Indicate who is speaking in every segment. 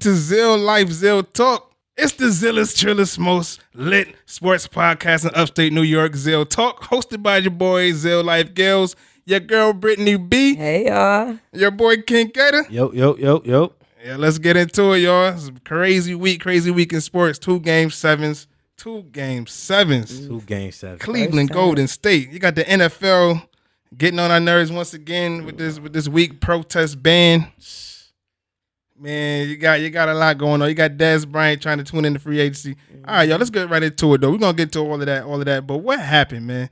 Speaker 1: to Zeal Life, Zeal Talk. It's the Zealest, Trillest, most lit sports podcast in upstate New York, Zeal Talk, hosted by your boy, Zeal Life Gillz, your girl, Britnee B.
Speaker 2: Hey, y'all.
Speaker 1: Your boy, King Kada.
Speaker 3: Yo.
Speaker 1: Yeah, let's get into it, y'all. It's a crazy week in sports. 2 Game 7s. Cleveland, Golden State. You got the NFL getting on our nerves once again with this week protest ban. Man, you got a lot going on. You got Dez Bryant trying to tune in the free agency. All right, y'all, let's get right into it, though. We're going to get to all of that. But what happened, man?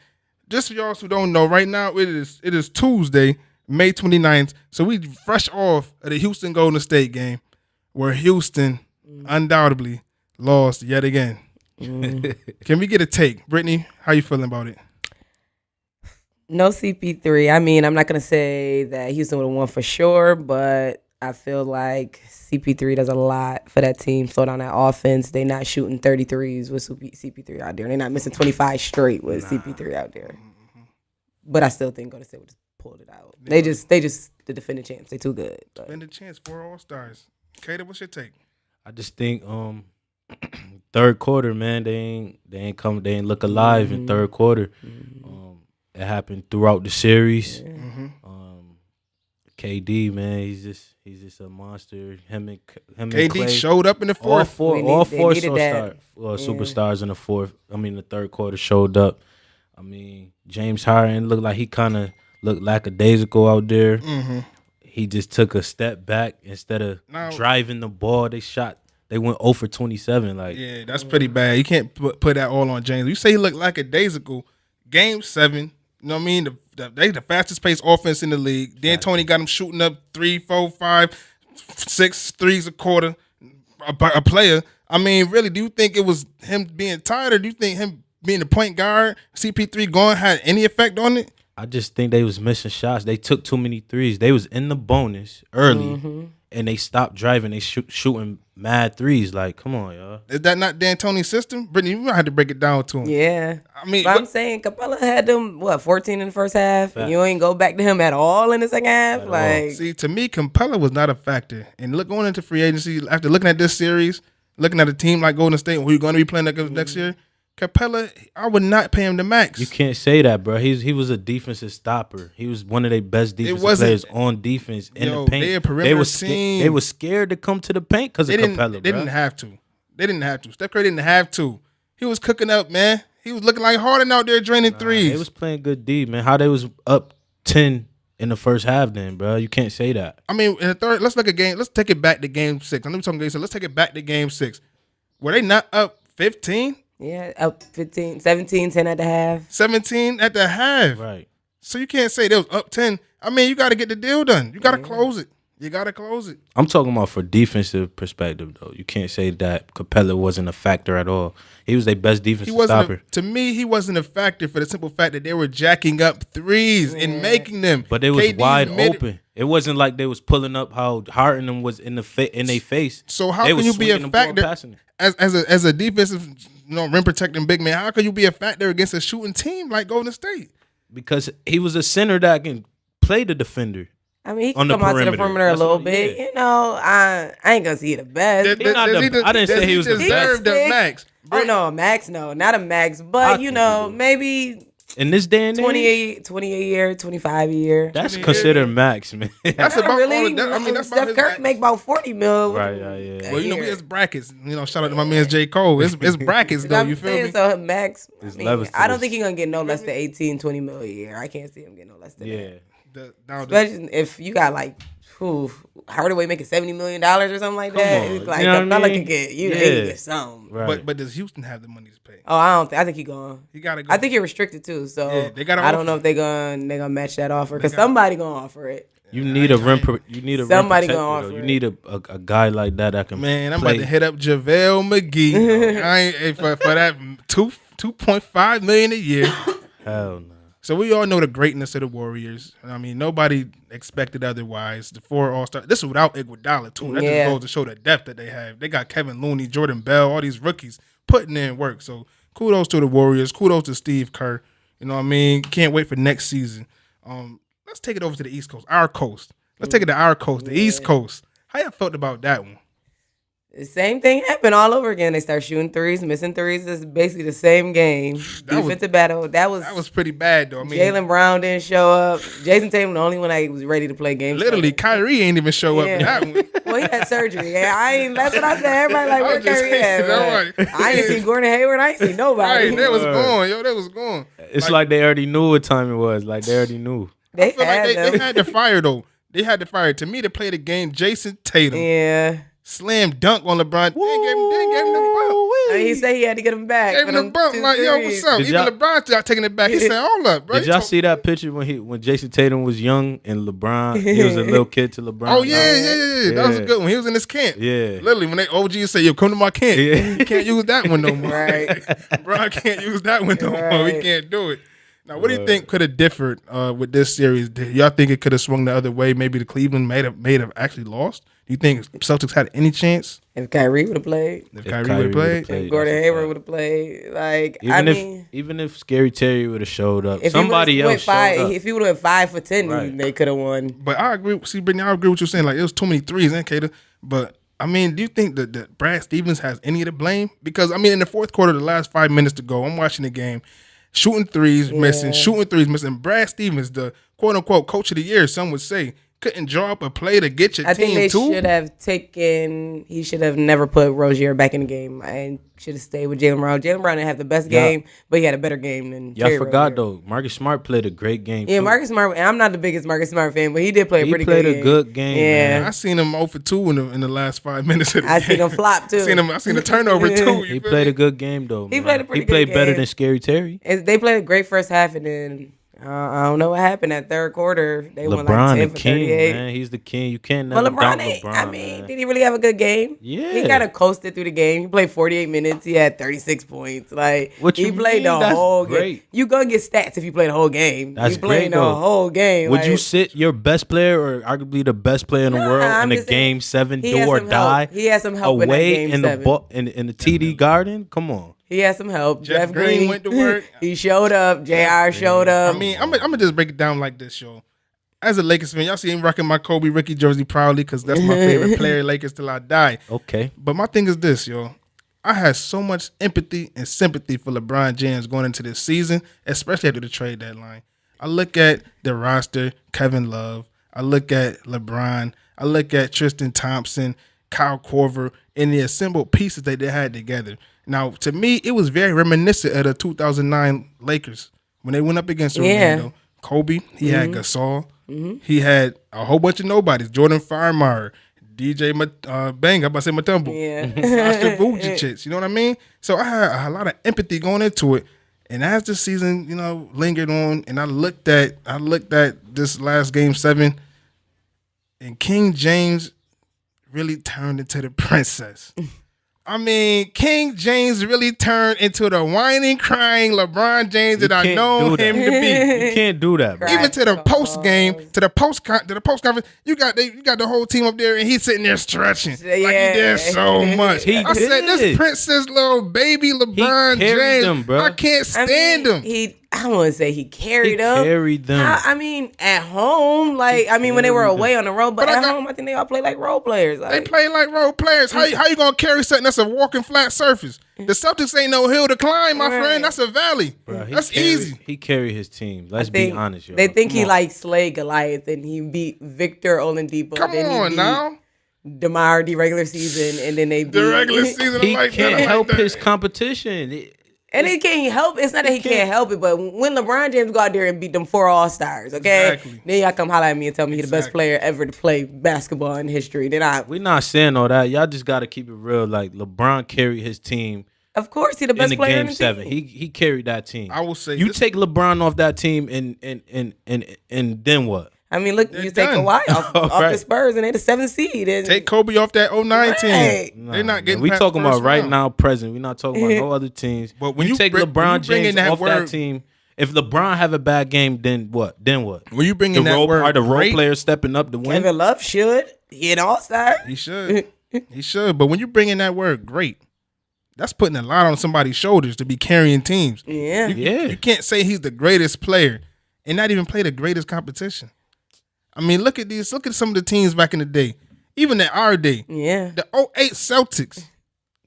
Speaker 1: Just for y'all who don't know, right now it is Tuesday, May 29th. So we fresh off of the Houston Golden State game where Houston undoubtedly lost yet again. Can we get a take? Britnee, how you feeling about it?
Speaker 2: No CP3. I mean, I'm not going to say that Houston would have won for sure, but I feel like CP3 does a lot for that team. Slow down that offense. They not shooting 33s with CP3 out there. They're not missing 25 straight with CP3 out there. But I still think Golden State would just pulled it out. They just the defending champs. They too good.
Speaker 1: Defending champs, 4 All-Stars. Kada, what's your take?
Speaker 3: I just think third quarter, man, they ain't look alive in third quarter. It happened throughout the series. KD, man, he's just a monster. Him and
Speaker 1: KD
Speaker 3: Clay,
Speaker 1: showed up in the fourth.
Speaker 3: All four superstars in the fourth. I mean, the third quarter showed up. I mean, James Harden looked like he kind of looked lackadaisical out there. He just took a step back instead of driving the ball. They went 0 for 27.
Speaker 1: Yeah, that's pretty bad. You can't put that all on James. You say he looked lackadaisical. Game 7, you know what I mean? They the fastest paced offense in the league. D'Antoni got him shooting up 3, 4, 5, 6 threes a quarter. A player. I mean, really, do you think it was him being tired, or do you think him being the point guard, CP3 going, had any effect on it?
Speaker 3: I just think they was missing shots. They took too many threes. They was in the bonus early, and they stopped driving. They shooting mad threes. Like, come on, y'all.
Speaker 1: Is that not D'Antoni's system? Britnee, you might have to break it down to him.
Speaker 2: Yeah.
Speaker 1: I mean,
Speaker 2: but I'm saying Capella had them, 14 in the first half? And you ain't go back to him at all in the second half?
Speaker 1: See, to me, Capella was not a factor. And going into free agency, after looking at this series, looking at a team like Golden State, who you're going to be playing next year, Capella, I would not pay him the max.
Speaker 3: You can't say that, bro. He was a defensive stopper. He was one of their best defensive players on defense in the paint.
Speaker 1: They a perimeter team.
Speaker 3: They were scared to come to the paint because of Capella.
Speaker 1: They didn't have to. Steph Curry didn't have to. He was cooking up, man. He was looking like Harden out there draining threes.
Speaker 3: They was playing good D, man. How they was up 10 in the first half then, bro. You can't say that.
Speaker 1: I mean, in the third, let's look at game. Let's take it back to game 6. I know we're talking game 6. Let's take it back to game 6. Were they not up 15?
Speaker 2: Yeah, up 15, 17, 10 at the half.
Speaker 1: 17 at the half.
Speaker 3: Right.
Speaker 1: So you can't say they was up 10. I mean, you got to get the deal done. You got to close it. I'm
Speaker 3: talking about for defensive perspective, though. You can't say that Capella wasn't a factor at all. He was their best defensive stopper.
Speaker 1: To me, he wasn't a factor for the simple fact that they were jacking up threes and making them.
Speaker 3: But it was wide open. It wasn't like they was pulling up how Harden was in their face.
Speaker 1: So how can you be a factor as a defensive, rim protecting big man? How can you be a factor against a shooting team like Golden State?
Speaker 3: Because he was a center that can play the defender.
Speaker 2: I mean, he can come out to the perimeter a little bit. Yeah. I ain't gonna see the best.
Speaker 3: I didn't say he was the best.
Speaker 1: The max.
Speaker 2: Oh no, a max, no, not a max, but maybe
Speaker 3: in this day and age,
Speaker 2: 20 a year, 25 a year.
Speaker 3: That's considered max, man.
Speaker 1: That's about
Speaker 2: really.
Speaker 1: That's
Speaker 2: Steph Curry make about 40 mil.
Speaker 3: Right, yeah.
Speaker 1: Well, it's brackets. Shout out to my man J. Cole. It's brackets though. You feel me?
Speaker 2: So max. I don't think he's gonna get no less than 18, 20 mil a year. I can't see him getting no less than that. Especially if you got Hardaway making $70 million or something like that. It's like Capella can get something.
Speaker 1: Right. But does Houston have the money to pay?
Speaker 2: Oh, I think he's going.
Speaker 1: He gotta go.
Speaker 2: I think he's restricted too. So
Speaker 1: I
Speaker 2: don't know if they're gonna match that offer because somebody gonna offer it.
Speaker 3: You need a
Speaker 2: somebody gonna offer.
Speaker 3: You need a guy like that can.
Speaker 1: Man, I'm about to hit up JaVale McGee. I ain't for that $2.5 million a year.
Speaker 3: Hell no.
Speaker 1: So we all know the greatness of the Warriors. I mean, nobody expected otherwise. The 4 All-Stars. This is without Iguodala, too. That just goes to show the depth that they have. They got Kevin Looney, Jordan Bell, all these rookies putting in work. So kudos to the Warriors. Kudos to Steve Kerr. You know what I mean? Can't wait for next season. Let's take it over to the East Coast, our coast. Let's take it to our coast, the East Coast. How y'all felt about that one?
Speaker 2: The same thing happened all over again. They start shooting threes, missing threes. It's basically the same game. Defensive battle. That was
Speaker 1: pretty bad though. I mean,
Speaker 2: Jaylen Brown didn't show up. Jason Tatum, the only one that was ready to play games.
Speaker 1: Literally, Kyrie ain't even show up in that one.
Speaker 2: Well, he had surgery. That's what I said. Everybody like, where Kyrie at? I ain't seen Gordon Hayward. I ain't seen nobody.
Speaker 1: Right, they was gone. They was gone.
Speaker 3: It's like they already knew what time it was. Like they already knew.
Speaker 1: I feel like they had to fire though. They had to fire. To me, to play the game, Jason Tatum.
Speaker 2: Yeah.
Speaker 1: Slam dunk on LeBron. They gave him the bump.
Speaker 2: He said he had to get him back.
Speaker 1: Gave him the bump. Like, yo, what's up? Even LeBron started taking it back. He said, hold up, bro.
Speaker 3: Did y'all see that picture when Jason Tatum was young and LeBron, he was a little kid to LeBron?
Speaker 1: Oh, yeah. That was a good one. He was in his camp.
Speaker 3: Yeah.
Speaker 1: Literally, when they OGs say, yo, come to my camp.
Speaker 3: Yeah.
Speaker 1: You can't use that one no more.
Speaker 2: Right.
Speaker 1: LeBron can't use that one no more. We can't do it. Now, what do you think could have differed with this series? Y'all think it could have swung the other way? Maybe the Cleveland may have actually lost? Do you think Celtics had any chance?
Speaker 2: If Kyrie would have played.
Speaker 1: If Kyrie would have played?
Speaker 2: If Gordon Hayward would have played. Like,
Speaker 3: even if Scary Terry would have showed up, somebody else showed up.
Speaker 2: If he would have went 5 for 10, they could have won.
Speaker 1: But I agree. See, Britnee, I agree with you saying. Like, it was too many threes, and Kada. But I mean, do you think that Brad Stevens has any of the blame? Because I mean, in the fourth quarter, the last 5 minutes to go, I'm watching the game. Shooting threes, missing. Brad Stevens, the quote-unquote coach of the year, some would say, couldn't draw up a play to get your team
Speaker 2: I think
Speaker 1: too.
Speaker 2: he should have never put Rozier back in the game and should have stayed with Jaylen Brown. Jaylen Brown didn't have the best game, but he had a better game than
Speaker 3: Y'all forgot,
Speaker 2: Rozier.
Speaker 3: though, Marcus Smart played a great game,
Speaker 2: Yeah,
Speaker 3: too.
Speaker 2: Marcus Smart, I'm not the biggest Marcus Smart fan, but he did play a pretty good game.
Speaker 3: He played a good game, man.
Speaker 1: I seen him 0 for 2 in the last 5 minutes of the game.
Speaker 2: I seen him flop, too.
Speaker 1: I seen a turnover, too.
Speaker 3: He played a good game, though, man.
Speaker 2: He played a pretty good
Speaker 3: game. He played better
Speaker 2: game.
Speaker 3: than Scary Terry.
Speaker 2: They played a great first half, and then I don't know what happened that third quarter. They won like 10
Speaker 3: the
Speaker 2: for
Speaker 3: king,
Speaker 2: 38.
Speaker 3: man. He's the king. You can't never
Speaker 2: Well,
Speaker 3: doubt
Speaker 2: LeBron,
Speaker 3: LeBron.
Speaker 2: I mean,
Speaker 3: man.
Speaker 2: did he really have a good game?
Speaker 3: Yeah.
Speaker 2: He kind of coasted through the game. He played 48 minutes. He had 36 points. Like,
Speaker 3: What
Speaker 2: he
Speaker 3: you
Speaker 2: played
Speaker 3: mean?
Speaker 2: the
Speaker 3: That's
Speaker 2: whole
Speaker 3: great.
Speaker 2: game. You gonna get stats if you play the whole game.
Speaker 3: That's
Speaker 2: you played
Speaker 3: great,
Speaker 2: the
Speaker 3: though.
Speaker 2: whole game.
Speaker 3: Would
Speaker 2: like,
Speaker 3: you sit your best player or arguably the best player in the world
Speaker 2: I'm
Speaker 3: in a
Speaker 2: just saying,
Speaker 3: game 7
Speaker 2: he
Speaker 3: do
Speaker 2: had
Speaker 3: or
Speaker 2: some
Speaker 3: die
Speaker 2: help. He had some help in that
Speaker 3: away
Speaker 2: game
Speaker 3: in
Speaker 2: 7.
Speaker 3: in the TD Garden? Come on.
Speaker 2: He had some help.
Speaker 1: Jeff Green went to work.
Speaker 2: He showed up. JR showed up.
Speaker 1: I mean, I'm gonna just break it down like this, yo. As a Lakers fan, y'all see him rocking my Kobe Ricky jersey proudly because that's my favorite player, Lakers till I die.
Speaker 3: Okay.
Speaker 1: But my thing is this, yo. I had so much empathy and sympathy for LeBron James going into this season, especially after the trade deadline. I look at the roster, Kevin Love. I look at LeBron. I look at Tristan Thompson, Kyle Korver, and the assembled pieces that they had together. Now, to me, it was very reminiscent of the 2009 Lakers when they went up against Orlando. Kobe, he had Gasol. He had a whole bunch of nobodies. Jordan Farmer, DJ Bang, I'm about to say Mutombo.
Speaker 2: Yeah.
Speaker 1: Sasha Vujacic, you know what I mean? So I had a lot of empathy going into it. And as the season, lingered on, and I looked at this last game 7, and King James really turned into the princess. I mean, King James really turned into the whining, crying LeBron James that I know him to be.
Speaker 3: You can't do that, bro.
Speaker 1: Even to the post game, to the post conference, you got the whole team up there, and he's sitting there stretching like he did so much. I said, this princess little baby LeBron James,
Speaker 3: them, bro.
Speaker 1: I can't stand him.
Speaker 2: I don't want to say he carried them.
Speaker 3: Carried them.
Speaker 2: I mean, at home, when they were away on the road, but at home, I think they all play like role players. Like,
Speaker 1: they play like role players. How you gonna carry something that's a walking flat surface? The Celtics ain't no hill to climb, my friend. That's a valley. Bro, that's easy.
Speaker 3: He carried his team. Let's be honest, yo.
Speaker 2: They think he slayed Goliath, and he beat Victor Oladipo.
Speaker 1: Come on now.
Speaker 2: DeMar the regular season, and then they beat
Speaker 1: the regular season.
Speaker 3: He can't help his competition.
Speaker 2: And he can't help. It's not that he can't help it, but when LeBron James go out there and beat them 4 All-Stars, okay? Exactly. Then y'all come holler at me and tell me he's the best player ever to play basketball in history.
Speaker 3: We're not saying all that. Y'all just got to keep it real. Like, LeBron carried his team.
Speaker 2: Of course, he's the best player in the
Speaker 3: game 7.
Speaker 2: team.
Speaker 3: He carried that team.
Speaker 1: I will say
Speaker 3: you take LeBron off that team and then what?
Speaker 2: I mean, look, you take Kawhi off the Spurs, and they're the 7th seed. And
Speaker 1: take Kobe off that 09 team. They're not getting.
Speaker 3: We talking about right now, present. We're not talking about no other teams.
Speaker 1: But when
Speaker 3: you take LeBron James off that team, if LeBron have a bad game, then what?
Speaker 1: When you bring in that word,
Speaker 3: are the role players stepping up to win?
Speaker 2: Kevin Love should. He an All-Star.
Speaker 1: He should. He should. But when you bring in that word, great. That's putting a lot on somebody's shoulders to be carrying teams.
Speaker 2: Yeah.
Speaker 1: You can't say he's the greatest player and not even play the greatest competition. I mean, look at these. Look at some of the teams back in the day. Even at our day.
Speaker 2: Yeah.
Speaker 1: The 08 Celtics.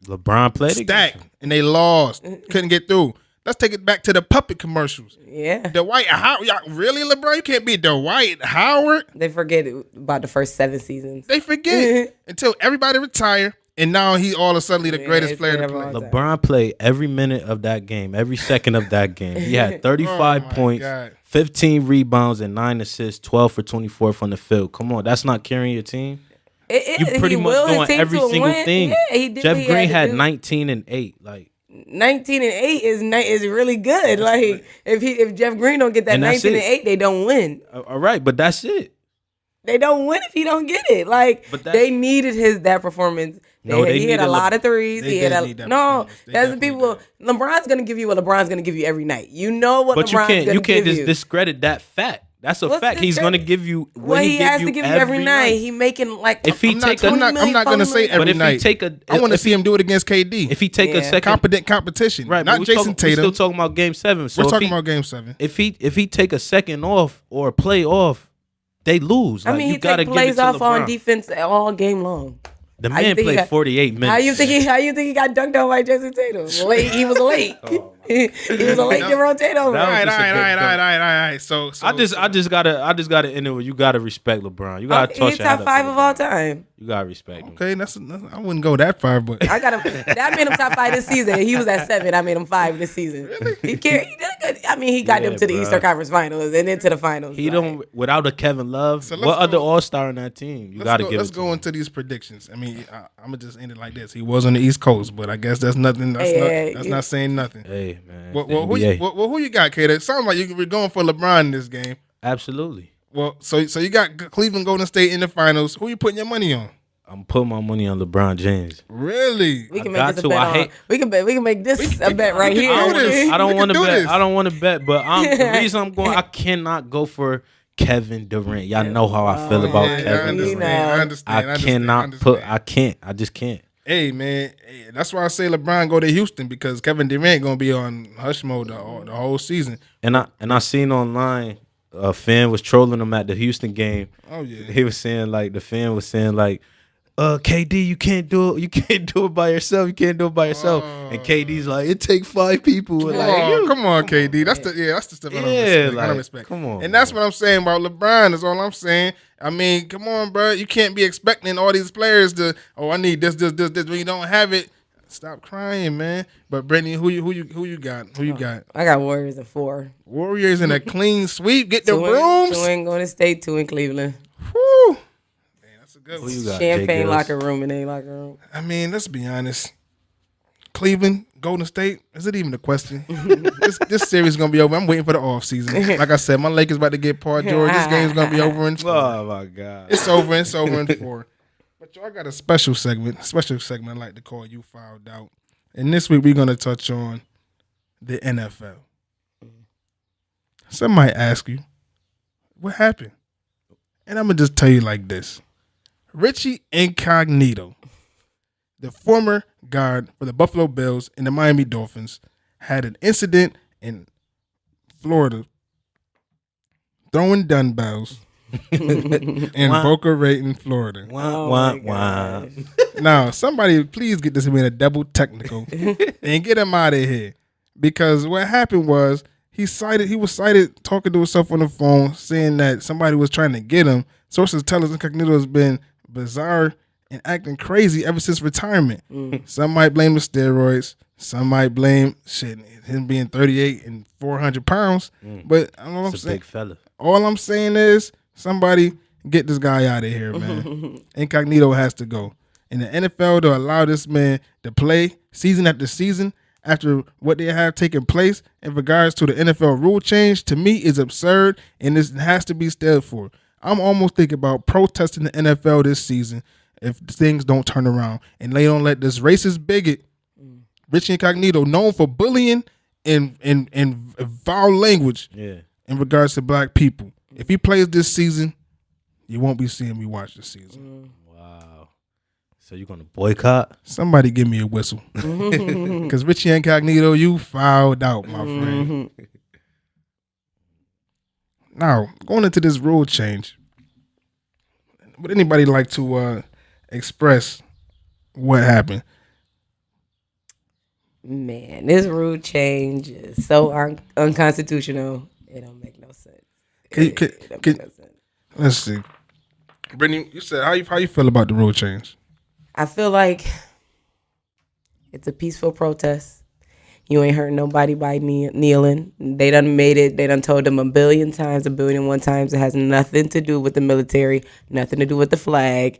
Speaker 3: LeBron played
Speaker 1: Stacked.
Speaker 3: against him.
Speaker 1: And they lost. Couldn't get through. Let's take it back to the puppet commercials.
Speaker 2: Yeah.
Speaker 1: Dwight Howard. Really, LeBron? You can't beat Dwight Howard?
Speaker 2: They forget about the first 7 seasons.
Speaker 1: They forget. Until everybody retire. And now he all of a sudden the greatest player to play.
Speaker 3: LeBron played every minute of that game, every second of that game. He had 35 points,
Speaker 1: God.
Speaker 3: 15 rebounds, and 9 assists, 12 for 24 from the field. Come on, that's not carrying your team. You pretty much doing every single thing.
Speaker 2: Yeah, he did
Speaker 3: Jeff Green had 19 and 8. Like
Speaker 2: 19 and 8 is really good. Like if Jeff Green don't get that 19 and 8, they don't win.
Speaker 3: All right, but that's it.
Speaker 2: They don't win if he don't get it. Like they needed that performance. He had a lot of threes. That's the people. LeBron's gonna give you what LeBron's gonna give you every night. You know what LeBron's gonna give you. But you can't just
Speaker 3: discredit that fact. That's a fact. He's gonna give you
Speaker 2: what he has to give you every night. He making like
Speaker 1: if he take I'm not gonna say every night. I want to see him do it against KD.
Speaker 3: If he take a second
Speaker 1: competent competition, right? Not Jason Tatum.
Speaker 3: We're still talking about Game 7. So
Speaker 1: we're talking about Game 7.
Speaker 3: If he take a second off or a play off, they lose.
Speaker 2: I mean, he take plays off on defense all game long.
Speaker 3: The man played 48 minutes.
Speaker 2: How you think he got dunked on by Jason Tatum? Late. He was late. He was a late to rotate over.
Speaker 1: All right. So
Speaker 3: I just gotta end it with you gotta respect LeBron. You gotta touch.
Speaker 2: He's top 5 of all time.
Speaker 3: You gotta respect him.
Speaker 1: Okay, I wouldn't go that far, but
Speaker 2: that made him top 5 this season. He was at 7. I made him 5 this season. Really? He did good. I mean, he got them to the Eastern Conference Finals and into the finals.
Speaker 3: He don't without a Kevin Love. So what other All-Star in that team? You gotta give it.
Speaker 1: Let's go into these predictions. I mean, I'm gonna just end it like this. He was on the East Coast, but I guess that's nothing. That's not saying nothing.
Speaker 3: Hey man.
Speaker 1: Who you got, Kada? It sounds like you're going for LeBron in this game.
Speaker 3: Absolutely.
Speaker 1: Well, so you got Cleveland, Golden State in the finals. Who you putting your money on?
Speaker 3: I'm putting my money on LeBron James.
Speaker 1: Really?
Speaker 2: We can make this a bet. We can make this a bet right here.
Speaker 3: I don't want to bet. I don't want to bet, but the reason I'm going, I cannot go for Kevin Durant. Y'all know how I feel about Kevin Durant.
Speaker 1: I understand.
Speaker 3: I just can't.
Speaker 1: Hey man, that's why I say LeBron go to Houston because Kevin Durant gonna be on hush mode the whole season.
Speaker 3: And I seen online a fan was trolling him at the Houston game.
Speaker 1: Oh yeah,
Speaker 3: he was saying like KD, you can't do it by yourself. You can't do it by yourself. And KD's like, it take 5 people.
Speaker 1: Come on, KD. That's the stuff I don't respect.
Speaker 3: Come on,
Speaker 1: and that's what I'm saying about LeBron. Is all I'm saying. I mean, come on, bro. You can't be expecting all these players to. Oh, I need this. When you don't have it, stop crying, man. But Britnee, who you got? Who you got?
Speaker 2: I got Warriors in 4.
Speaker 1: Warriors in a clean sweep. Get the rooms.
Speaker 2: 2 in Golden State, 2 in Cleveland.
Speaker 1: Whew.
Speaker 3: Who you got?
Speaker 2: Champagne locker room and a locker room.
Speaker 1: I mean, let's be honest. Cleveland, Golden State, is it even a question? this series is gonna be over. I'm waiting for the off season. Like I said, my Lakers about to get Paul George. This game's gonna be over in 4.
Speaker 3: Oh my God.
Speaker 1: It's over in 4. But y'all got a special segment I like to call You Fouled Out. And this week we're gonna touch on the NFL. Somebody ask you, what happened? And I'm gonna just tell you like this. Richie Incognito, the former guard for the Buffalo Bills and the Miami Dolphins, had an incident in Florida throwing dumbbells in Boca Raton, Florida. Now, somebody please get this man a double technical and get him out of here. Because what happened was he was cited talking to himself on the phone saying that somebody was trying to get him. Sources tell us Incognito has been bizarre and acting crazy ever since retirement. Some might blame the steroids. Some might blame him being 38 and 400 pounds. But all I'm saying,
Speaker 3: big fella.
Speaker 1: All I'm saying is somebody get this guy out of here, man. Incognito has to go. In the NFL, to allow this man to play season after season after what they have taken place in regards to the NFL rule change, to me is absurd, and this has to be stood for. I'm almost thinking about protesting the NFL this season if things don't turn around and they don't let this racist bigot, Richie Incognito, known for bullying and foul language in regards to black people. If he plays this season, you won't be seeing me watch this season.
Speaker 3: Wow. So you're going to boycott?
Speaker 1: Somebody give me a whistle. Because Richie Incognito, you fouled out, my friend. Now, going into this rule change, would anybody like to express what happened.
Speaker 2: Man, this rule change is so unconstitutional. It don't make no sense. It don't make no sense.
Speaker 1: Let's see. Britnee, you said how you feel about the rule change?
Speaker 2: I feel like it's a peaceful protest. You ain't hurt nobody by kneeling. They done made it. They done told them 1,000,000,001 times. It has nothing to do with the military, nothing to do with the flag.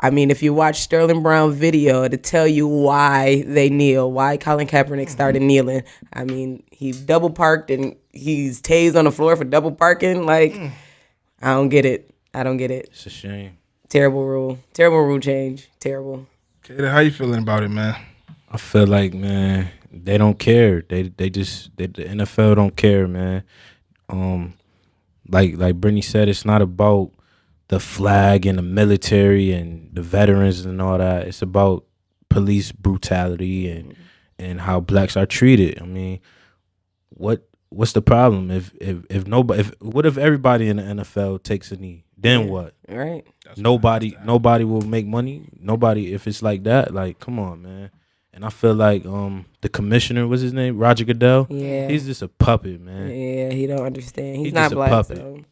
Speaker 2: I mean, if you watch Sterling Brown video to tell you why they kneel, why Colin Kaepernick started kneeling. I mean, he double parked and he's tased on the floor for double parking. Like, I don't get it.
Speaker 3: It's a shame.
Speaker 2: Terrible rule change. Terrible.
Speaker 1: Kada, how you feeling about it, man?
Speaker 3: I feel like, man, they don't care. The NFL don't care, man. Like Britnee said, it's not about the flag and the military and the veterans and all that. It's about police brutality and how blacks are treated. I mean, what's the problem what if everybody in the NFL takes a knee? Then what?
Speaker 2: Right.
Speaker 3: Nobody will make money. Nobody, if it's like that, like, come on, man. And I feel like the commissioner, what's his name? Roger Goodell?
Speaker 2: Yeah.
Speaker 3: He's just a puppet, man.
Speaker 2: Yeah, he don't understand. He's
Speaker 3: just
Speaker 2: not black,
Speaker 3: a puppet.
Speaker 2: so.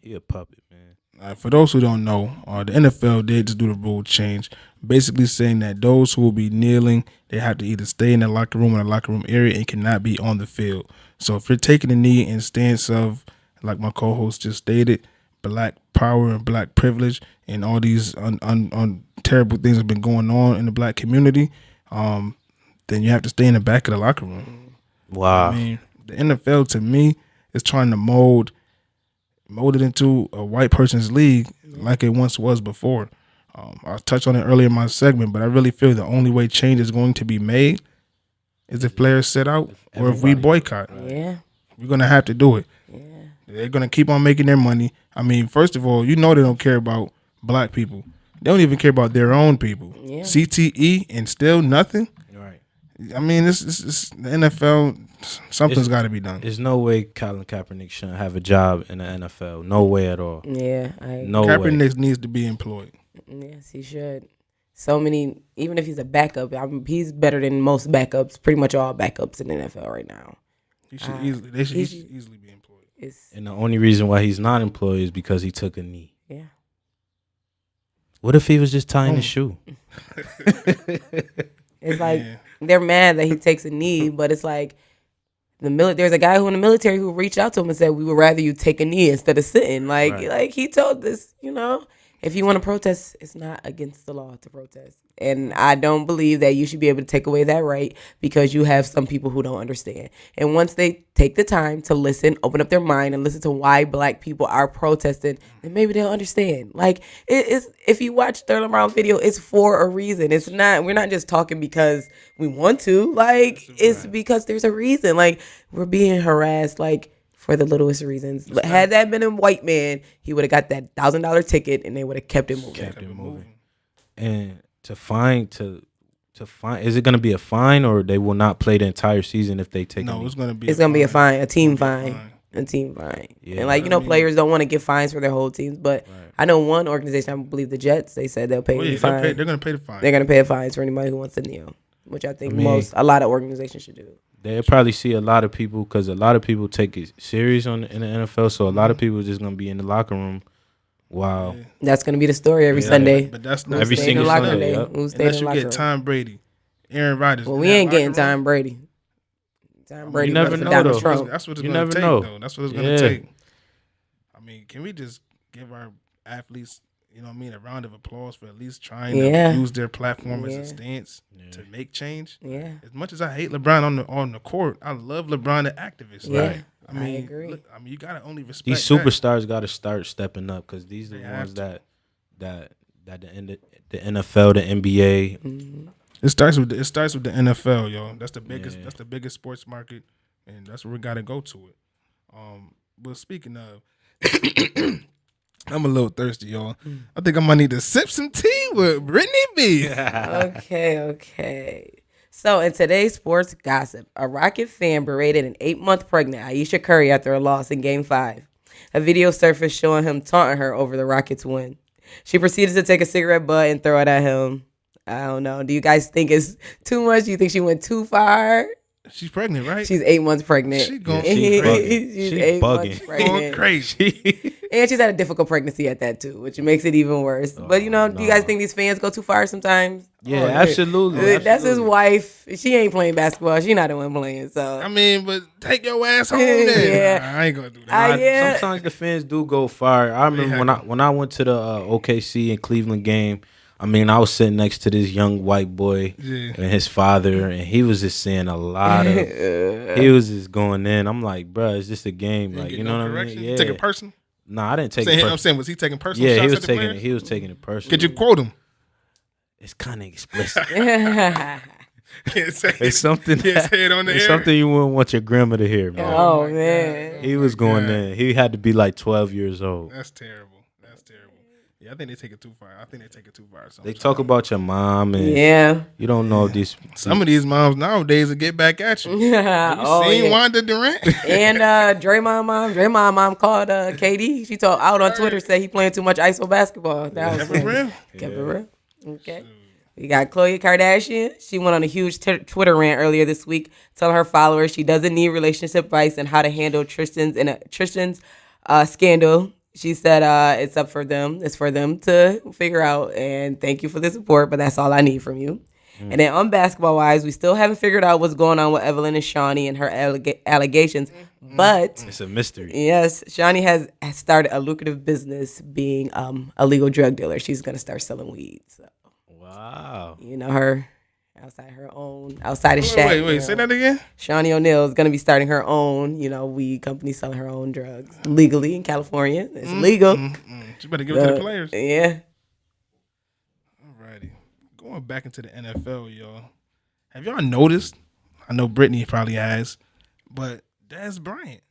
Speaker 3: He a puppet, man.
Speaker 1: For those who don't know, the NFL did just do the rule change, basically saying that those who will be kneeling, they have to either stay in the locker room or the locker room area and cannot be on the field. So if you're taking a knee in stance of, like my co-host just stated, black power and black privilege and all these terrible things have been going on in the black community, then you have to stay in the back of the locker room.
Speaker 3: Wow.
Speaker 1: I mean, the NFL to me is trying to mold it into a white person's league like it once was before. I touched on it earlier in my segment, but I really feel the only way change is going to be made is if players sit out or if we boycott.
Speaker 2: Yeah.
Speaker 1: We're going to have to do it.
Speaker 2: Yeah.
Speaker 1: They're going to keep on making their money. I mean, first of all, they don't care about black people. They don't even care about their own people.
Speaker 2: Yeah.
Speaker 1: CTE and still nothing.
Speaker 3: Right.
Speaker 1: I mean, this the NFL. Something's got to be done.
Speaker 3: There's no way Colin Kaepernick shouldn't have a job in the NFL. No way at all.
Speaker 2: Yeah.
Speaker 3: No way.
Speaker 1: Kaepernick needs to be employed.
Speaker 2: Yes, he should. So many, even if he's a backup, he's better than most backups, pretty much all backups in the NFL right now.
Speaker 1: He should easily be employed.
Speaker 3: And the only reason why he's not employed is because he took a knee.
Speaker 2: Yeah.
Speaker 3: What if he was just tying his shoe?
Speaker 2: It's like they're mad that he takes a knee, but it's like there's a guy who in the military who reached out to him and said, we would rather you take a knee instead of sitting. Like he told this, if you want to protest, it's not against the law to protest. And I don't believe that you should be able to take away that right because you have some people who don't understand. And once they take the time to listen, open up their mind and listen to why black people are protesting, then maybe they'll understand. Like if you watch Sterling Brown video, it's for a reason. We're not just talking because we want to. Like it's because there's a reason. Like we're being harassed. Like for the littlest reasons. Had that been a white man, he would have got that $1,000 ticket and they would have kept it moving.
Speaker 3: And to fine, is it going to be a fine or they will not play the entire season if they take?
Speaker 1: No, it's going to be.
Speaker 2: It's going to be a fine, a team fine. Yeah, and players don't want to get fines for their whole teams, but I know one organization, I believe the Jets, they said they'll pay the fine.
Speaker 1: They're going to pay the fine.
Speaker 2: They're going to pay the fines for anybody who wants to kneel, which I think a lot of organizations should do.
Speaker 3: They'll probably see a lot of people because a lot of people take it serious in the NFL. So a lot of people are just gonna be in the locker room. Wow,
Speaker 2: that's gonna be the story every Sunday.
Speaker 1: But that's not
Speaker 3: every single Sunday.
Speaker 1: Unless you get Tom Brady, Aaron Rodgers.
Speaker 2: Well, we ain't getting Tom Brady. Tom Brady.
Speaker 3: You never know though.
Speaker 1: That's what it's gonna take. Though. That's what it's gonna take. I mean, can we just give our athletes, a round of applause for at least trying to use their platform as a stance to make change?
Speaker 2: Yeah.
Speaker 1: As much as I hate LeBron on the court, I love LeBron the activist.
Speaker 2: Yeah.
Speaker 1: Right?
Speaker 2: I agree.
Speaker 1: Look, you gotta only respect
Speaker 3: these superstars. Got to start stepping up because these are the ones that the NFL, the NBA.
Speaker 2: Mm-hmm.
Speaker 1: It starts with the NFL, yo. That's the biggest. That's the biggest sports market, and that's where we gotta go to it. But speaking of. I'm a little thirsty, y'all. I think I might need to sip some tea with Britnee B.
Speaker 2: Okay. So in today's sports gossip, a Rocket fan berated an 8-month pregnant Ayesha Curry after a loss in Game 5. A video surfaced showing him taunting her over the Rockets' win. She proceeded to take a cigarette butt and throw it at him. I don't know. Do you guys think it's too much? Do you think she went too far?
Speaker 1: She's pregnant, right?
Speaker 2: She's 8 months pregnant.
Speaker 1: She's going
Speaker 2: She's
Speaker 3: She's
Speaker 2: 8 months
Speaker 3: bugging.
Speaker 2: pregnant.
Speaker 1: going crazy.
Speaker 2: And she's had a difficult pregnancy at that too, which makes it even worse. But do you guys think these fans go too far sometimes?
Speaker 3: Yeah, absolutely.
Speaker 2: That's his wife. She ain't playing basketball. She not the one playing. So
Speaker 1: I mean, but take your ass home then.
Speaker 2: Yeah.
Speaker 1: Nah, I ain't gonna do that.
Speaker 2: Yeah.
Speaker 3: Sometimes the fans do go far. I remember when I went to the OKC and Cleveland game. I mean, I was sitting next to this young white boy and his father, and he was just saying a lot of. He was just going in. I'm like, bruh, it's just a game. Like, you know what I mean? Yeah.
Speaker 1: Take it personal.
Speaker 3: Nah, I didn't take it personal.
Speaker 1: I'm saying, was he taking personal?
Speaker 3: Yeah,
Speaker 1: shots
Speaker 3: he was
Speaker 1: at the
Speaker 3: taking
Speaker 1: players?
Speaker 3: it. He was taking it personal.
Speaker 1: Could you quote him?
Speaker 3: It's kind of explicit.
Speaker 1: Can't say
Speaker 3: It's something.
Speaker 1: Can't say it on the
Speaker 3: It's
Speaker 1: air.
Speaker 3: something you wouldn't want your grandma to hear, man.
Speaker 2: Oh man.
Speaker 3: He was going in. He had to be like 12 years old.
Speaker 1: That's terrible. That's terrible. Yeah, I think they take it too far. So
Speaker 3: They talk about your mom, and
Speaker 2: Yeah.
Speaker 3: you don't know these.
Speaker 1: some of these moms nowadays will get back at you. You seen Wanda Durant?
Speaker 2: And Draymond mom called KD. She told out on Twitter, said he playing too much ISO basketball. That was
Speaker 1: Kept it real.
Speaker 2: Kept it real. Okay. We got Khloe Kardashian. She went on a huge Twitter rant earlier this week, telling her followers she doesn't need relationship advice and how to handle Tristan's scandal. She said it's up for them. It's for them to figure out. And thank you for the support, but that's all I need from you. And then on basketball wise, we still haven't figured out what's going on with Evelyn and Shawnee and her allegations. But
Speaker 3: It's a mystery.
Speaker 2: yes, Shawnee has started a lucrative business being a legal drug dealer. She's gonna start selling weed. So.
Speaker 3: Wow.
Speaker 2: Her outside of Shaq.
Speaker 1: Wait, say that again?
Speaker 2: Shawnee O'Neal is going to be starting her own, weed company selling her own drugs legally in California. It's legal.
Speaker 1: She better give it to the players.
Speaker 2: Yeah.
Speaker 1: Alrighty. Going back into the NFL, y'all. Have y'all noticed? I know Britnee probably has, but Dez Bryant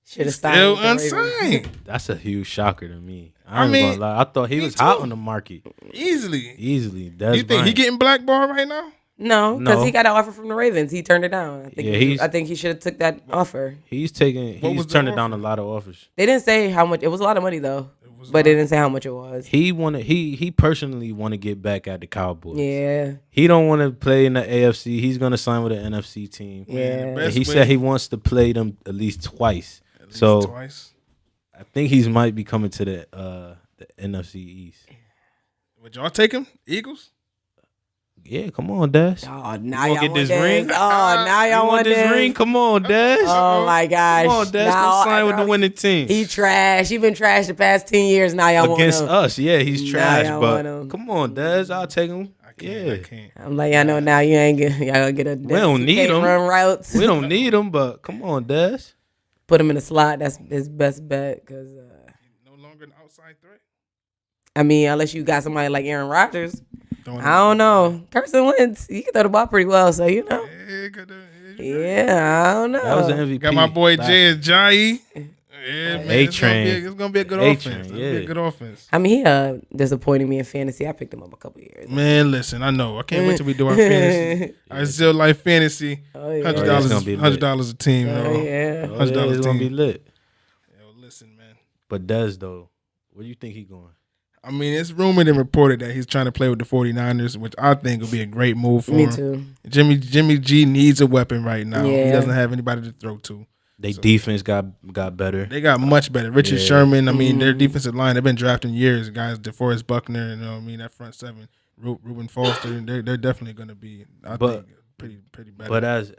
Speaker 2: Should have
Speaker 1: still
Speaker 2: signed with the Ravens.
Speaker 1: unsigned.
Speaker 3: That's a huge shocker to me.
Speaker 1: I
Speaker 3: I
Speaker 1: mean,
Speaker 3: mean, I thought he
Speaker 1: me
Speaker 3: was hot
Speaker 1: too.
Speaker 3: on the market.
Speaker 1: Easily.
Speaker 3: Des
Speaker 1: You think he
Speaker 3: Bryant.
Speaker 1: getting blackballed right now?
Speaker 2: No, because
Speaker 3: No.
Speaker 2: he got an offer from the Ravens. He turned it down.
Speaker 3: Yeah,
Speaker 2: I think he should have took that offer.
Speaker 3: He's
Speaker 1: What was the
Speaker 3: turning down a
Speaker 1: offer?
Speaker 3: lot of offers.
Speaker 2: They didn't say how much. It was a lot of money though, but they didn't say how much it was.
Speaker 3: He personally want to get back at the Cowboys.
Speaker 2: Yeah,
Speaker 3: He don't want to play in the AFC. He's gonna sign with an NFC team.
Speaker 2: yeah.
Speaker 3: And he said he wants to play them at least twice. So
Speaker 1: Twice.
Speaker 3: I think he might be coming to the NFC East.
Speaker 1: Would y'all take him? Eagles?
Speaker 3: Yeah, come on, Des.
Speaker 2: Oh, now
Speaker 3: You
Speaker 2: y'all
Speaker 3: wanna get
Speaker 2: want
Speaker 3: this
Speaker 2: this.
Speaker 3: ring?
Speaker 2: Oh, now y'all
Speaker 3: You want this
Speaker 2: this
Speaker 3: ring? Come on, Des.
Speaker 2: Oh my gosh!
Speaker 3: Come on, Des.
Speaker 2: Now,
Speaker 3: Come sign with the winning team.
Speaker 2: He trash. He been trash the past 10 years. Now y'all
Speaker 3: Against
Speaker 2: want him.
Speaker 3: us, yeah, he's
Speaker 2: Now
Speaker 3: trash.
Speaker 2: y'all
Speaker 3: But
Speaker 2: want him.
Speaker 3: come on, Des. I'll take him.
Speaker 1: I
Speaker 3: Yeah,
Speaker 1: can't.
Speaker 2: I'm like, I know now you ain't get. Y'all gonna get a.
Speaker 3: We don't need
Speaker 2: can't
Speaker 3: him.
Speaker 2: Run routes.
Speaker 3: we don't need him, but come on, Des.
Speaker 2: Put him in the slot. That's his best bet. Cause
Speaker 1: No longer an outside threat?
Speaker 2: I mean, unless you got somebody like Aaron Rodgers, I don't know. Carson Wentz, he can throw the ball pretty well, so you know. Yeah, I don't know.
Speaker 3: That was an MVP.
Speaker 1: Got my boy Jay Ajayi. Yeah, man.
Speaker 3: A-Train.
Speaker 1: It's gonna be a good
Speaker 3: A-Train,
Speaker 1: offense. It's gonna be a
Speaker 3: yeah.
Speaker 1: good offense.
Speaker 2: I mean, he disappointed me in fantasy. I picked him up a couple years.
Speaker 1: Man, listen, I know. I can't wait till we do our fantasy. Our Zeal Life Fantasy.
Speaker 2: Oh yeah.
Speaker 1: $100
Speaker 3: it's gonna be lit.
Speaker 1: $100 a team,
Speaker 2: Oh
Speaker 1: bro.
Speaker 2: yeah.
Speaker 3: Oh, yeah,
Speaker 1: $100
Speaker 3: it's gonna be
Speaker 1: team.
Speaker 3: lit.
Speaker 1: Yo, listen, man.
Speaker 3: But Des though, where do you think he going?
Speaker 1: I mean, it's rumored and reported that he's trying to play with the 49ers, which I think would be a great move for
Speaker 2: Me
Speaker 1: him.
Speaker 2: too.
Speaker 1: Jimmy G needs a weapon right now. He
Speaker 2: Yeah.
Speaker 1: doesn't have anybody to throw to.
Speaker 3: They defense got better.
Speaker 1: They got much better. Richard
Speaker 3: Yeah.
Speaker 1: Sherman, I mean,
Speaker 2: Mm-hmm.
Speaker 1: their defensive line, they've been drafting years. Guys, DeForest Buckner, that front seven, Reuben Foster, they're definitely going to be, I
Speaker 3: But-
Speaker 1: think, pretty better.
Speaker 3: But as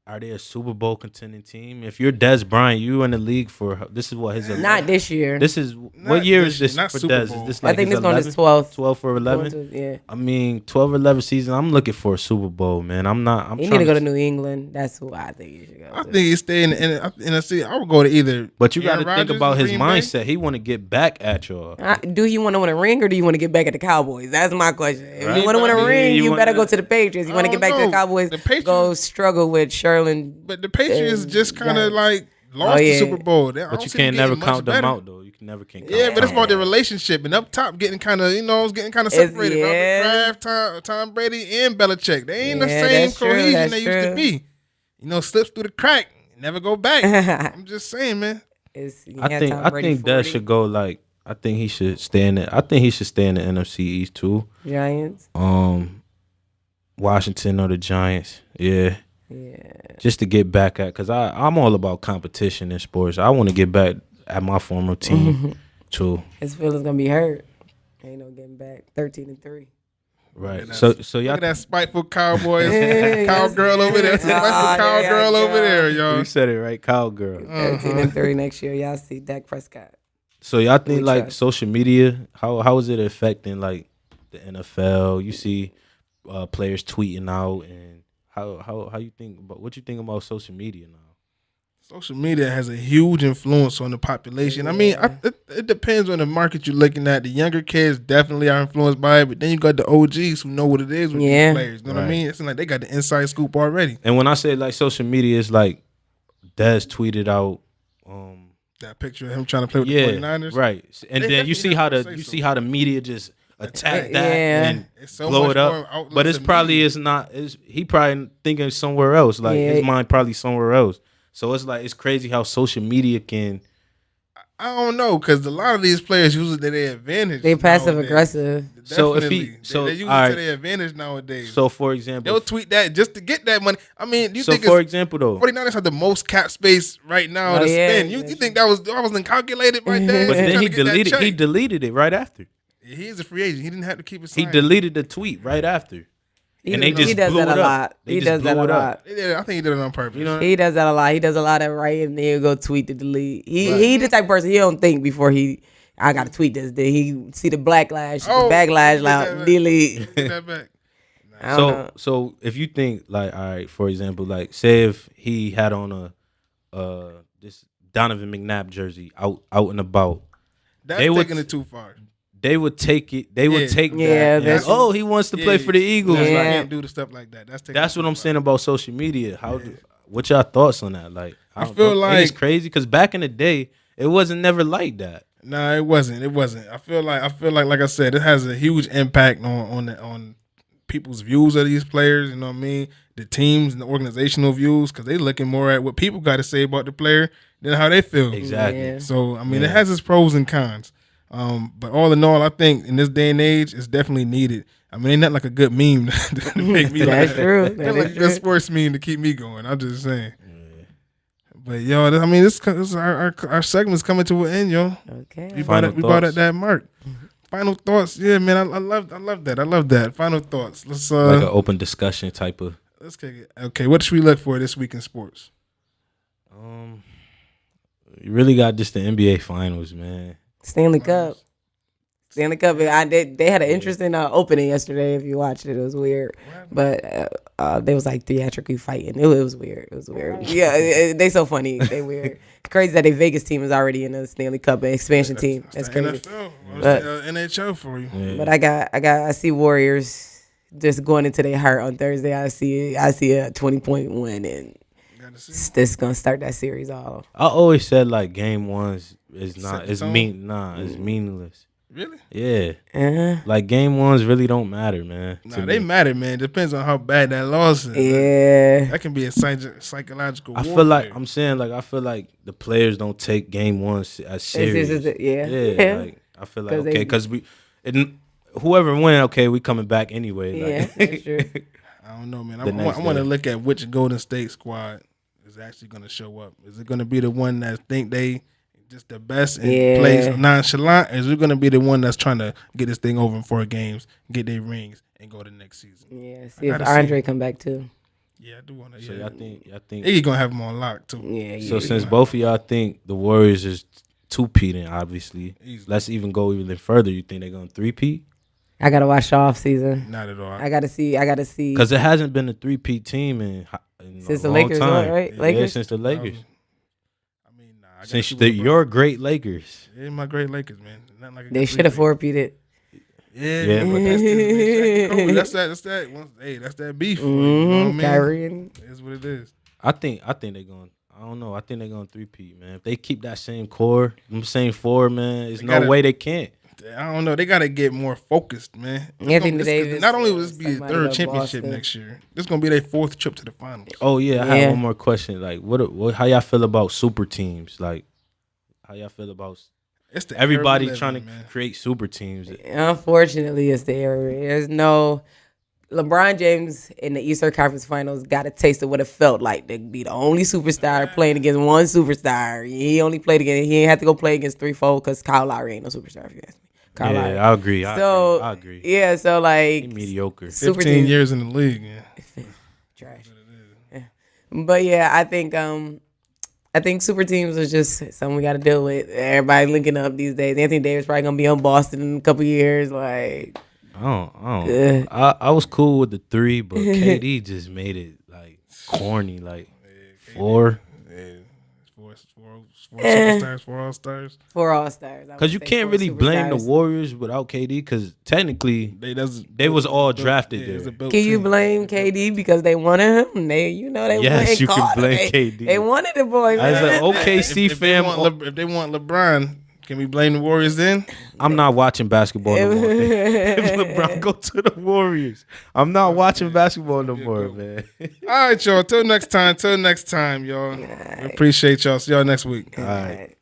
Speaker 3: are they a Super Bowl contending team? If you're Des Bryant, you in the league for this is what his
Speaker 2: Not this year.
Speaker 3: This is
Speaker 1: Not
Speaker 3: what year
Speaker 1: this
Speaker 3: is this
Speaker 1: year, not
Speaker 3: for
Speaker 1: Super
Speaker 3: Des?
Speaker 1: Bowl.
Speaker 3: Is this
Speaker 2: I
Speaker 3: like
Speaker 2: think
Speaker 3: his
Speaker 2: this going
Speaker 3: 11?
Speaker 2: to 12.
Speaker 3: 12 for 11?
Speaker 2: Yeah.
Speaker 3: I mean, 12 or 11 season. I'm looking for a Super Bowl, man. I'm
Speaker 2: You
Speaker 3: trying
Speaker 2: need to go to New England. That's who I think you should go
Speaker 1: I
Speaker 2: to.
Speaker 1: think he stay in the NFC. I would go to either.
Speaker 3: But you got
Speaker 1: Aaron
Speaker 3: to think
Speaker 1: Rodgers,
Speaker 3: about his
Speaker 1: Green Bay.
Speaker 3: mindset. He want to get back at y'all.
Speaker 2: Do you want to win a ring or do you want to get back at the Cowboys? That's my question. If
Speaker 3: Right.
Speaker 2: you want to win a
Speaker 3: Yeah,
Speaker 2: ring,
Speaker 3: you
Speaker 2: you
Speaker 3: wanna-
Speaker 2: better go to the Patriots. You want to
Speaker 1: I
Speaker 2: get back
Speaker 1: don't
Speaker 2: to the
Speaker 1: know.
Speaker 2: Cowboys,
Speaker 1: The Patriots-
Speaker 2: go struggle with Sherlin.
Speaker 1: But the Patriots just kind of
Speaker 2: yeah.
Speaker 1: like lost
Speaker 2: yeah.
Speaker 1: the Super Bowl. I
Speaker 3: But
Speaker 1: don't
Speaker 3: you
Speaker 1: see them
Speaker 3: can't never
Speaker 1: getting
Speaker 3: count
Speaker 1: much
Speaker 3: them
Speaker 1: better.
Speaker 3: out, though. You can never count
Speaker 1: Yeah, but it's
Speaker 3: them
Speaker 1: about their
Speaker 3: out.
Speaker 1: relationship and up top getting kind of, it's getting kind of
Speaker 2: It's-
Speaker 1: separated.
Speaker 2: yeah.
Speaker 1: Robert Kraft, Tom Brady, and Belichick. They ain't the
Speaker 2: Yeah,
Speaker 1: same
Speaker 2: that's true,
Speaker 1: cohesion
Speaker 2: that's
Speaker 1: they used to
Speaker 2: true.
Speaker 1: be. Slips through the crack, never go back. I'm just saying, man.
Speaker 2: You
Speaker 3: I
Speaker 2: had
Speaker 3: think
Speaker 2: Tom
Speaker 3: I
Speaker 2: Brady
Speaker 3: think Des
Speaker 2: 40.
Speaker 3: should go like I think he should stay in the. I think he should stay in the NFC East too.
Speaker 2: Giants.
Speaker 3: Washington or the Giants. Yeah.
Speaker 2: Yeah.
Speaker 3: Just to get back at, because I'm all about competition in sports. I want to get back at my former team too.
Speaker 2: His feelings gonna be hurt. Ain't no getting back. 13-3.
Speaker 3: Right. So y'all
Speaker 1: look at that spiteful Cowboys cowgirl over there. That's a spiteful cowgirl over there, y'all.
Speaker 3: You said it right, cowgirl.
Speaker 2: 13-3 next year. Y'all see Dak Prescott.
Speaker 3: So y'all think
Speaker 2: We
Speaker 3: like
Speaker 2: trust.
Speaker 3: social media? How is it affecting like the NFL? You see players tweeting out, and how you think about what you think about social media now?
Speaker 1: Social media has a huge influence on the population. I mean, it depends on the market you're looking at. The younger kids definitely are influenced by it, but then you got the OGs who know what it is with these players. You know what I mean? It's like they got the inside scoop already.
Speaker 3: And when I say like social media, it's like Dez tweeted out
Speaker 1: that picture of him trying to play with the 49ers.
Speaker 3: Right. And then you see how the media just attack that and
Speaker 1: it's so
Speaker 3: blow
Speaker 1: much
Speaker 3: it up.
Speaker 1: more
Speaker 3: But it's probably it's not. He probably thinking somewhere else. Like his mind probably somewhere else. So it's like it's crazy how social media can.
Speaker 1: I don't know, because a lot of these players use it to their advantage.
Speaker 2: They passive aggressive.
Speaker 3: So if
Speaker 1: Definitely.
Speaker 3: he
Speaker 1: they use it to their advantage nowadays.
Speaker 3: So for example,
Speaker 1: they'll tweet that just to get that money. I mean, you
Speaker 3: so
Speaker 1: think
Speaker 3: for example though,
Speaker 1: 49ers have the most cap space right now to spend. You think that wasn't calculated by that?
Speaker 3: but then he deleted it right after.
Speaker 1: He's a free agent. He didn't have to keep it
Speaker 3: He
Speaker 1: signed.
Speaker 3: deleted the tweet right after. And they just
Speaker 2: does
Speaker 3: blew
Speaker 2: that
Speaker 3: it
Speaker 2: a
Speaker 3: up.
Speaker 2: lot. He does that a lot.
Speaker 1: I think he did it on purpose.
Speaker 3: You know,
Speaker 2: He does that a lot. He does a lot of writing, and then he'll go tweet to delete. He the type of person, he don't think before I got to tweet this. Then he see the backlash, like delete.
Speaker 1: Get that back.
Speaker 3: So if you think like, all right, for example, like say if he had on a this Donovan McNabb jersey out and about,
Speaker 1: That's
Speaker 3: they
Speaker 1: taking it too far.
Speaker 3: They would take it. They would take that.
Speaker 2: that's
Speaker 3: He wants to play for the Eagles.
Speaker 1: You
Speaker 3: Like,
Speaker 1: can't do the stuff like that.
Speaker 3: that's what I'm saying about social media. What y'all thoughts on that? Like,
Speaker 1: I feel like
Speaker 3: it's crazy because back in the day, it wasn't never like that.
Speaker 1: Nah, it wasn't. I feel like I said, it has a huge impact on people's views of these players. You know what I mean? The teams and the organizational views, because they looking more at what people got to say about the player than how they feel.
Speaker 3: Exactly.
Speaker 2: Yeah.
Speaker 1: So I mean, it has its pros and cons. But all in all, I think in this day and age, it's definitely needed. I mean, ain't nothing like a good meme to make me
Speaker 2: That's
Speaker 1: laugh.
Speaker 2: true.
Speaker 1: Ain't like a good sports meme to keep me going. I'm just saying. But yo, I mean, this our segment's coming to an end, yo.
Speaker 2: Okay.
Speaker 1: We brought at that mark. Final thoughts, yeah, man. I love that. Final thoughts. Let's
Speaker 3: Like an open discussion type of.
Speaker 1: let's kick it. Okay, what should we look for this week in sports?
Speaker 3: You really got just the NBA Finals, man.
Speaker 2: Stanley Cup. They had an interesting opening yesterday. If you watched it, it was weird. But they was like theatrically fighting. It was weird. It was weird. Yeah, they so funny. They weird. It's crazy that their Vegas team is already in the Stanley Cup expansion team. That's crazy.
Speaker 1: NFL, the NHL for you.
Speaker 3: Yeah.
Speaker 2: But I see Warriors just going into their heart on Thursday. I see a 20-point win, and this gonna start that series off.
Speaker 3: I always said like game ones is not it's meaningless.
Speaker 1: Really?
Speaker 3: Yeah. Like game ones really don't matter, man.
Speaker 1: Nah, they matter, man. Depends on how bad that loss is.
Speaker 2: Yeah.
Speaker 1: That can be a psychological warfare.
Speaker 3: I feel like the players don't take game ones as serious.
Speaker 2: Yeah.
Speaker 3: Like I feel like because whoever win, we coming back anyway.
Speaker 2: Yeah,
Speaker 3: Like.
Speaker 2: that's true.
Speaker 1: I don't know, man. I want to look at which Golden State squad is actually going to show up. Is it going to be the one that think they just the best and plays nonchalant? Or is it going to be the one that's trying to get this thing over in 4 games, get their rings, and go to next season?
Speaker 2: Yeah, see if Andre come back too.
Speaker 1: Yeah, I do want to.
Speaker 3: So y'all think
Speaker 1: he's going to have them on lock too.
Speaker 2: Yeah.
Speaker 3: So since both of y'all think the Warriors is 2-peating, obviously, let's even go even further. You think they're going to 3-peat?
Speaker 2: I gotta watch the off season.
Speaker 1: Not at all.
Speaker 2: I gotta see
Speaker 3: because it hasn't been a 3-peat team
Speaker 2: since
Speaker 3: a
Speaker 2: the
Speaker 3: long
Speaker 2: Lakers,
Speaker 3: time.
Speaker 2: right?
Speaker 3: Yeah,
Speaker 2: Lakers
Speaker 3: since the Lakers.
Speaker 1: I mean, nah.
Speaker 3: Since your great Lakers.
Speaker 1: Yeah, my great Lakers, man. Not like
Speaker 2: they should have 4-peated.
Speaker 1: Yeah, but that's that. Hey, that's that beef. You know what I mean?
Speaker 2: Kyrie and
Speaker 1: That's what it is.
Speaker 3: I think they're going. I don't know. I think they're going to 3-peat, man. If they keep that same core, them same 4, man, there's no way they can't.
Speaker 1: I don't know. They got to get more focused, man. Not only will this be their 3rd championship next year, this is going to be their 4th trip to the finals.
Speaker 3: Oh, yeah. I have one more question. Like, how y'all feel about super teams? Like, how y'all feel about
Speaker 1: It's the
Speaker 3: Everybody
Speaker 1: era we
Speaker 3: trying
Speaker 1: live
Speaker 3: to
Speaker 1: in, man.
Speaker 3: create super teams.
Speaker 2: Unfortunately, it's the era. There's no LeBron James in the Eastern Conference Finals got a taste of what it felt like to be the only superstar playing against one superstar. He only played against. He ain't had to go play against 3-4 because Kyle Lowry ain't no superstar. If you ask me, Kyle Lowry.
Speaker 3: I agree. I agree.
Speaker 2: Yeah, so like
Speaker 3: He mediocre.
Speaker 2: super
Speaker 1: 15
Speaker 2: teams-
Speaker 1: years in the league. Yeah.
Speaker 2: trash. Yeah. But yeah, I think super teams is just something we got to deal with. Everybody linking up these days. Anthony Davis probably gonna be on Boston in a couple years. Like,
Speaker 3: I was cool with the 3, but KD just made it like corny. Like 4.
Speaker 1: Four superstars, 4 all-stars.
Speaker 2: 4 all-stars.
Speaker 3: Because you can't really blame the Warriors without KD. Because technically, they was all drafted there.
Speaker 2: Can you blame KD because they wanted him? They
Speaker 3: Yes, you can blame KD.
Speaker 2: They wanted the boy.
Speaker 3: As
Speaker 2: Man.
Speaker 3: an OKC fan,
Speaker 1: if they want LeBron, can we blame the Warriors then?
Speaker 3: I'm not watching basketball no more. If LeBron go to the Warriors, I'm not watching basketball no more, man.
Speaker 1: All right, y'all. Till next time, y'all. We appreciate y'all. See y'all next week.
Speaker 3: All right.